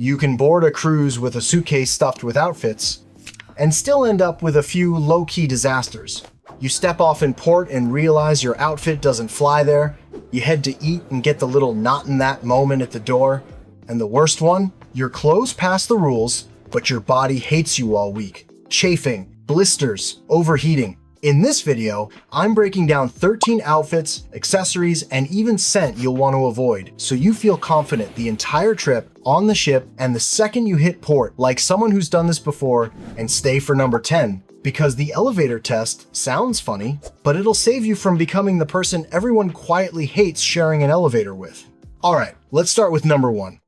You can board a cruise with a suitcase stuffed with outfits and still end up with a few low-key disasters. You step off in port and realize your outfit doesn't fly there. You head to eat and get the little not in that moment at the door. And the worst one, your clothes pass the rules, but your body hates you all week. Chafing, blisters, overheating. In this video, I'm breaking down 13 outfits, accessories, and even scent you'll want to avoid, so you feel confident the entire trip, on the ship, and the second you hit port, like someone who's done this before, and stay for number 10. Because the elevator test sounds funny, but it'll save you from becoming the person everyone quietly hates sharing an elevator with. Alright, let's start with number 1.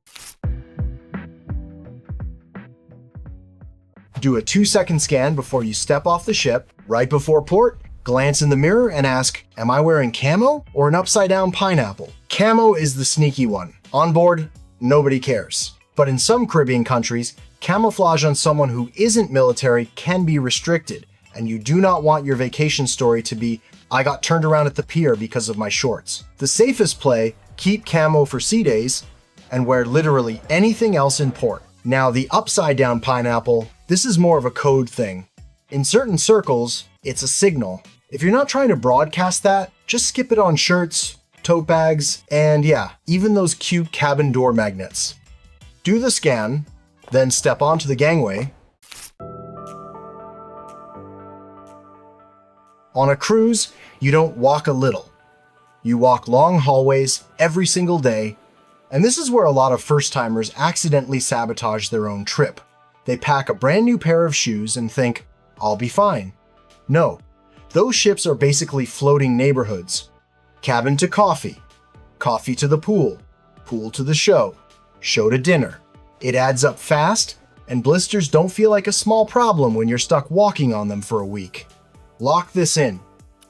Do a 2-second scan before you step off the ship. Right before port, glance in the mirror and ask, am I wearing camo or an upside-down pineapple? Camo is the sneaky one. On board, nobody cares. But in some Caribbean countries, camouflage on someone who isn't military can be restricted, and you do not want your vacation story to be, I got turned around at the pier because of my shorts. The safest play, keep camo for sea days, and wear literally anything else in port. Now the upside-down pineapple, this is more of a code thing. In certain circles, it's a signal. If you're not trying to broadcast that, just skip it on shirts, tote bags, and yeah, even those cute cabin door magnets. Do the scan, then step onto the gangway. On a cruise, you don't walk a little. You walk long hallways every single day, and this is where a lot of first-timers accidentally sabotage their own trip. They pack a brand new pair of shoes and think, I'll be fine. No, those ships are basically floating neighborhoods. Cabin to coffee, coffee to the pool, pool to the show to dinner. It adds up fast, and blisters don't feel like a small problem when you're stuck walking on them for a week. Lock this in,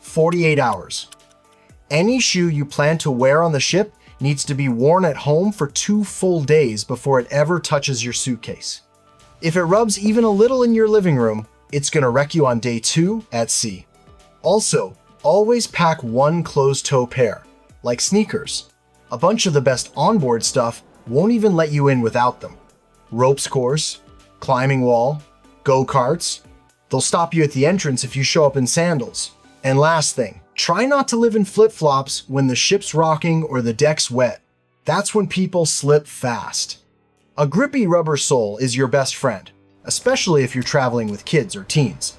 48 hours. Any shoe you plan to wear on the ship needs to be worn at home for 2 full days before it ever touches your suitcase. If it rubs even a little in your living room, it's gonna wreck you on day 2 at sea. Also, always pack one closed-toe pair, like sneakers. A bunch of the best onboard stuff won't even let you in without them. Ropes course, climbing wall, go-karts. They'll stop you at the entrance if you show up in sandals. And last thing, try not to live in flip-flops when the ship's rocking or the deck's wet. That's when people slip fast. A grippy rubber sole is your best friend, especially if you're traveling with kids or teens.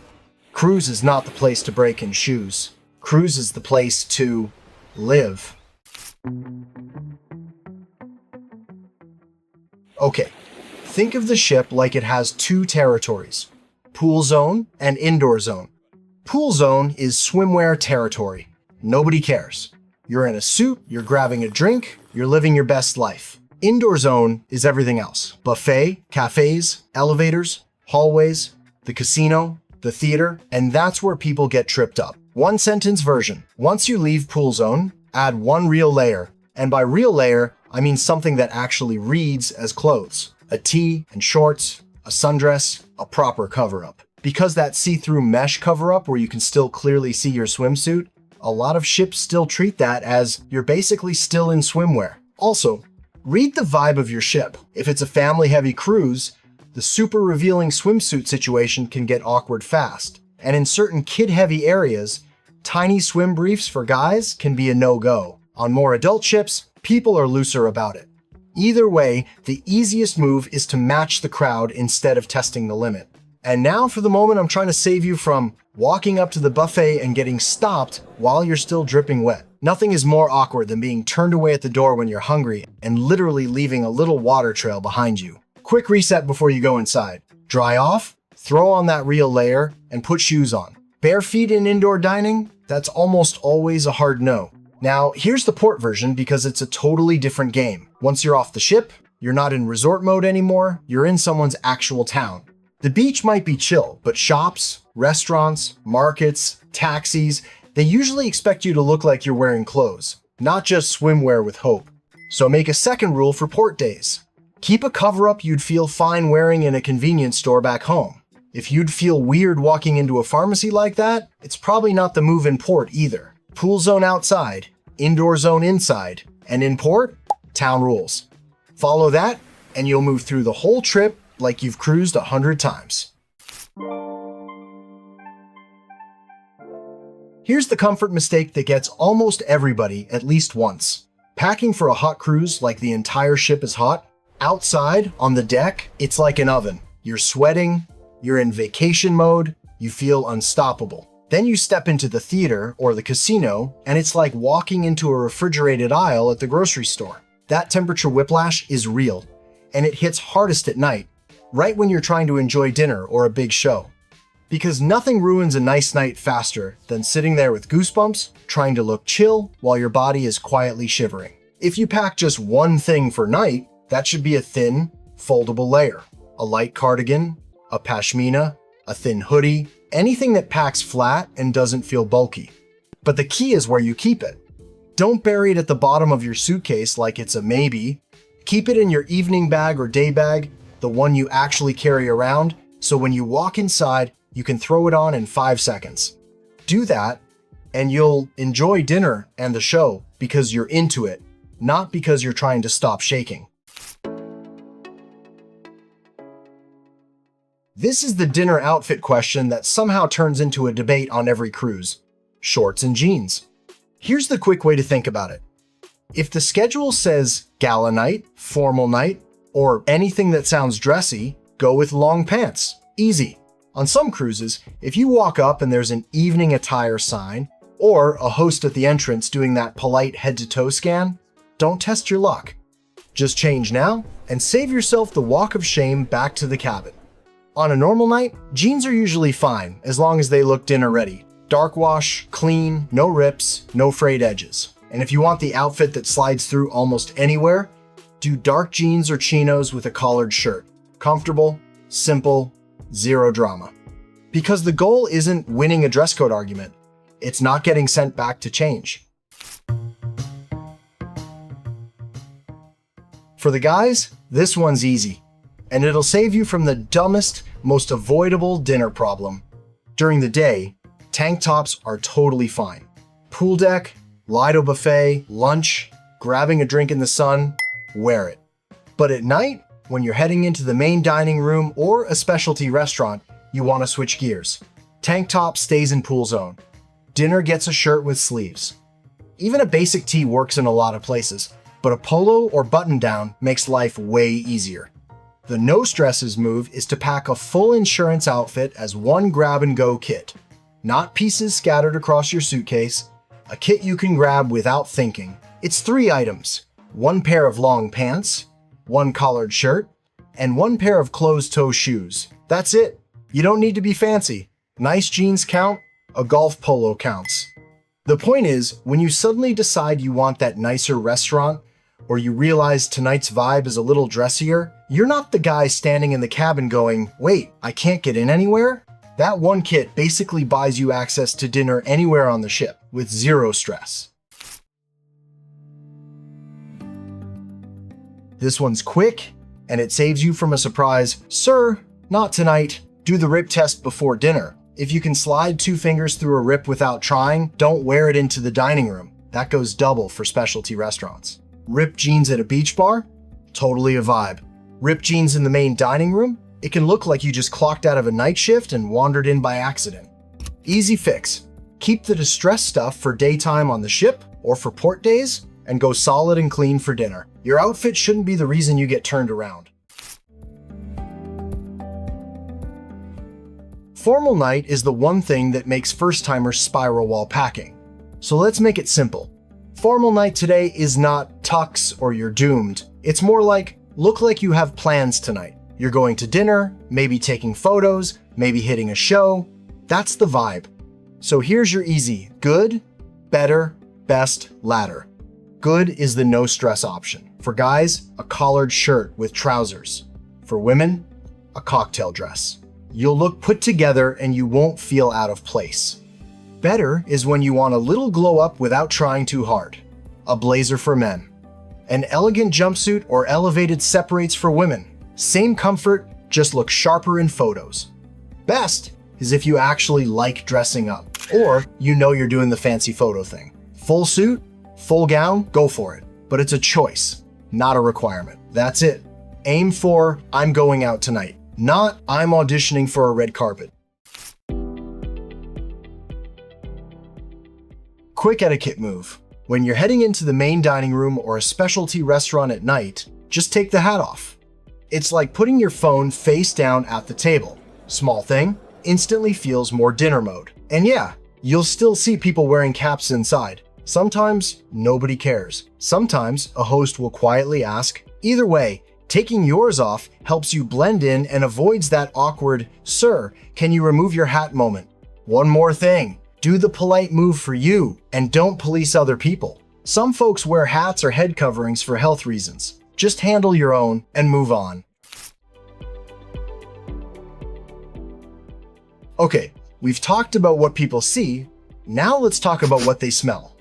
Cruise is not the place to break in shoes. Cruise is the place to live. Okay, think of the ship like it has 2 territories, pool zone and indoor zone. Pool zone is swimwear territory. Nobody cares. You're in a suit, you're grabbing a drink, you're living your best life. Indoor zone is everything else. Buffet, cafes, elevators, hallways, the casino, the theater, and that's where people get tripped up. 1-sentence version. Once you leave pool zone, add 1 real layer. And by real layer, I mean something that actually reads as clothes. A tee and shorts, a sundress, a proper cover-up. Because that see-through mesh cover-up where you can still clearly see your swimsuit, a lot of ships still treat that as you're basically still in swimwear. Also, read the vibe of your ship. If it's a family-heavy cruise, the super revealing swimsuit situation can get awkward fast. And in certain kid-heavy areas, tiny swim briefs for guys can be a no-go. On more adult ships, people are looser about it. Either way, the easiest move is to match the crowd instead of testing the limit. And now for the moment I'm trying to save you from walking up to the buffet and getting stopped while you're still dripping wet. Nothing is more awkward than being turned away at the door when you're hungry and literally leaving a little water trail behind you. Quick reset before you go inside. Dry off, throw on that real layer, and put shoes on. Bare feet in indoor dining? That's almost always a hard no. Now, here's the port version because it's a totally different game. Once you're off the ship, you're not in resort mode anymore, you're in someone's actual town. The beach might be chill, but shops, restaurants, markets, taxis, they usually expect you to look like you're wearing clothes, not just swimwear with hope. So make a second rule for port days. Keep a cover-up you'd feel fine wearing in a convenience store back home. If you'd feel weird walking into a pharmacy like that, it's probably not the move in port either. Pool zone outside, indoor zone inside, and in port, town rules. Follow that, and you'll move through the whole trip like you've cruised 100 times. Here's the comfort mistake that gets almost everybody at least once. Packing for a hot cruise like the entire ship is hot. Outside, on the deck, it's like an oven. You're sweating, you're in vacation mode, you feel unstoppable. Then you step into the theater or the casino, and it's like walking into a refrigerated aisle at the grocery store. That temperature whiplash is real, and it hits hardest at night, right when you're trying to enjoy dinner or a big show. Because nothing ruins a nice night faster than sitting there with goosebumps, trying to look chill while your body is quietly shivering. If you pack just one thing for night, that should be a thin, foldable layer. A light cardigan, a pashmina, a thin hoodie, anything that packs flat and doesn't feel bulky. But the key is where you keep it. Don't bury it at the bottom of your suitcase like it's a maybe. Keep it in your evening bag or day bag, the one you actually carry around, so when you walk inside, you can throw it on in 5 seconds. Do that, and you'll enjoy dinner and the show because you're into it, not because you're trying to stop shaking. This is the dinner outfit question that somehow turns into a debate on every cruise. Shorts and jeans. Here's the quick way to think about it. If the schedule says gala night, formal night, or anything that sounds dressy, go with long pants. Easy. On some cruises, if you walk up and there's an evening attire sign, or a host at the entrance doing that polite head-to-toe scan, don't test your luck. Just change now and save yourself the walk of shame back to the cabin. On a normal night, jeans are usually fine as long as they look dinner ready. Dark wash, clean, no rips, no frayed edges. And if you want the outfit that slides through almost anywhere, do dark jeans or chinos with a collared shirt. Comfortable, simple, zero drama. Because the goal isn't winning a dress code argument, it's not getting sent back to change. For the guys, this one's easy, and it'll save you from the dumbest, most avoidable dinner problem. During the day, tank tops are totally fine. Pool deck, Lido buffet, lunch, grabbing a drink in the sun, wear it. But at night, when you're heading into the main dining room or a specialty restaurant, you want to switch gears. Tank top stays in pool zone. Dinner gets a shirt with sleeves. Even a basic tee works in a lot of places, but a polo or button down makes life way easier. The no stresses move is to pack a full insurance outfit as one grab-and-go kit. Not pieces scattered across your suitcase, a kit you can grab without thinking. It's 3 items: 1 pair of long pants, 1 collared shirt, and 1 pair of closed-toe shoes. That's it. You don't need to be fancy. Nice jeans count, a golf polo counts. The point is, when you suddenly decide you want that nicer restaurant, or you realize tonight's vibe is a little dressier, you're not the guy standing in the cabin going, "Wait, I can't get in anywhere?" That one kit basically buys you access to dinner anywhere on the ship, with zero stress. This one's quick, and it saves you from a surprise, "Sir, not tonight. Do the rip test before dinner." If you can slide 2 fingers through a rip without trying, don't wear it into the dining room. That goes double for specialty restaurants. Ripped jeans at a beach bar? Totally a vibe. Ripped jeans in the main dining room? It can look like you just clocked out of a night shift and wandered in by accident. Easy fix. Keep the distressed stuff for daytime on the ship or for port days, and go solid and clean for dinner. Your outfit shouldn't be the reason you get turned around. Formal night is the one thing that makes first-timers spiral while packing. So let's make it simple. Formal night today is not tux or you're doomed. It's more like, look like you have plans tonight. You're going to dinner, maybe taking photos, maybe hitting a show. That's the vibe. So here's your easy: good, better, best, ladder. Good is the no stress option. For guys, a collared shirt with trousers. For women, a cocktail dress. You'll look put together and you won't feel out of place. Better is when you want a little glow up without trying too hard. A blazer for men. An elegant jumpsuit or elevated separates for women. Same comfort, just look sharper in photos. Best is if you actually like dressing up, or you know you're doing the fancy photo thing. Full suit, full gown, go for it. But it's a choice, not a requirement. That's it. Aim for "I'm going out tonight," not "I'm auditioning for a red carpet." Quick etiquette move. When you're heading into the main dining room or a specialty restaurant at night, just take the hat off. It's like putting your phone face down at the table. Small thing, instantly feels more dinner mode. And yeah, you'll still see people wearing caps inside. Sometimes nobody cares. Sometimes a host will quietly ask. Either way, taking yours off helps you blend in and avoids that awkward "Sir, can you remove your hat" moment. One more thing. Do the polite move for you and don't police other people. Some folks wear hats or head coverings for health reasons. Just handle your own and move on. Okay, we've talked about what people see. Now let's talk about what they smell.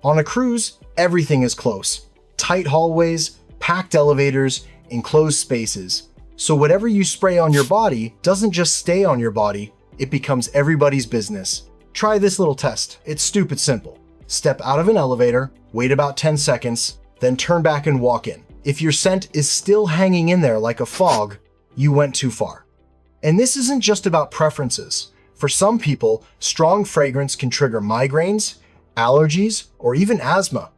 On a cruise, everything is close. Tight hallways, packed elevators, enclosed spaces. So whatever you spray on your body doesn't just stay on your body, it becomes everybody's business. Try this little test. It's stupid simple. Step out of an elevator, wait about 10 seconds, then turn back and walk in. If your scent is still hanging in there like a fog, you went too far. And this isn't just about preferences. For some people, strong fragrance can trigger migraines, allergies, or even asthma.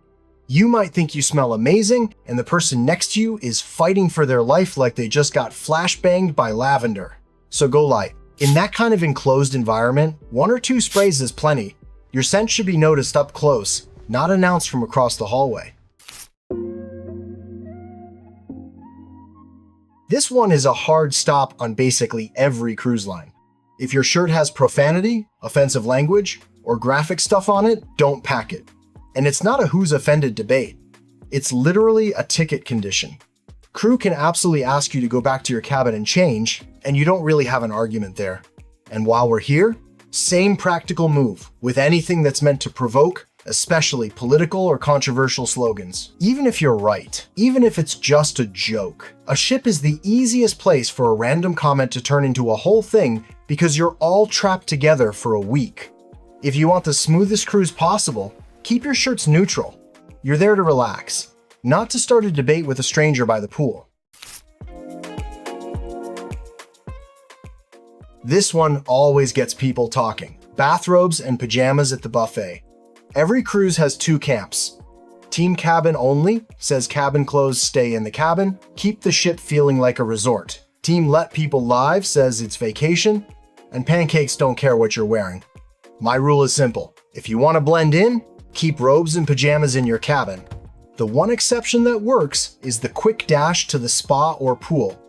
You might think you smell amazing, and the person next to you is fighting for their life like they just got flashbanged by lavender. So go light. In that kind of enclosed environment, 1 or 2 sprays is plenty. Your scent should be noticed up close, not announced from across the hallway. This one is a hard stop on basically every cruise line. If your shirt has profanity, offensive language, or graphic stuff on it, don't pack it. And it's not a who's offended debate. It's literally a ticket condition. Crew can absolutely ask you to go back to your cabin and change, and you don't really have an argument there. And while we're here, same practical move with anything that's meant to provoke, especially political or controversial slogans. Even if you're right, even if it's just a joke, a ship is the easiest place for a random comment to turn into a whole thing because you're all trapped together for a week. If you want the smoothest cruise possible, keep your shirts neutral. You're there to relax, not to start a debate with a stranger by the pool. This one always gets people talking. Bathrobes and pajamas at the buffet. Every cruise has 2 camps. Team cabin only says cabin clothes stay in the cabin, keep the ship feeling like a resort. Team let people live says it's vacation, and pancakes don't care what you're wearing. My rule is simple. If you want to blend in, keep robes and pajamas in your cabin. The one exception that works is the quick dash to the spa or pool.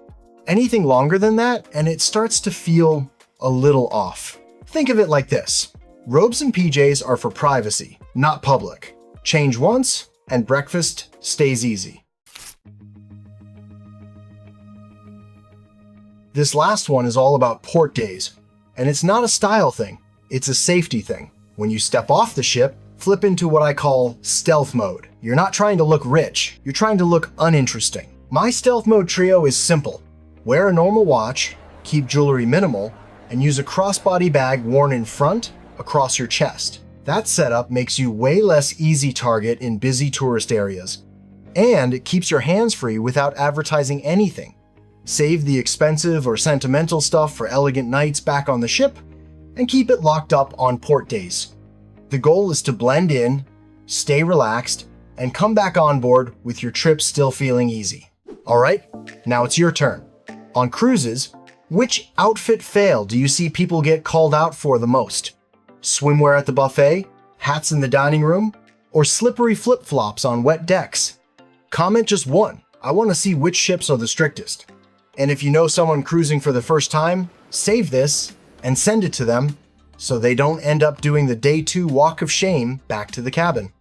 Anything longer than that, and it starts to feel a little off. Think of it like this. Robes and PJs are for privacy, not public. Change once, and breakfast stays easy. This last one is all about port days, and it's not a style thing, it's a safety thing. When you step off the ship, flip into what I call stealth mode. You're not trying to look rich, you're trying to look uninteresting. My stealth mode trio is simple. Wear a normal watch, keep jewelry minimal, and use a crossbody bag worn in front across your chest. That setup makes you way less easy target in busy tourist areas. And it keeps your hands free without advertising anything. Save the expensive or sentimental stuff for elegant nights back on the ship, and keep it locked up on port days. The goal is to blend in, stay relaxed, and come back on board with your trip still feeling easy. Alright, now it's your turn. On cruises, which outfit fail do you see people get called out for the most? Swimwear at the buffet, hats in the dining room, or slippery flip-flops on wet decks? Comment just one. I want to see which ships are the strictest. And if you know someone cruising for the first time, save this and send it to them so they don't end up doing the day 2 walk of shame back to the cabin.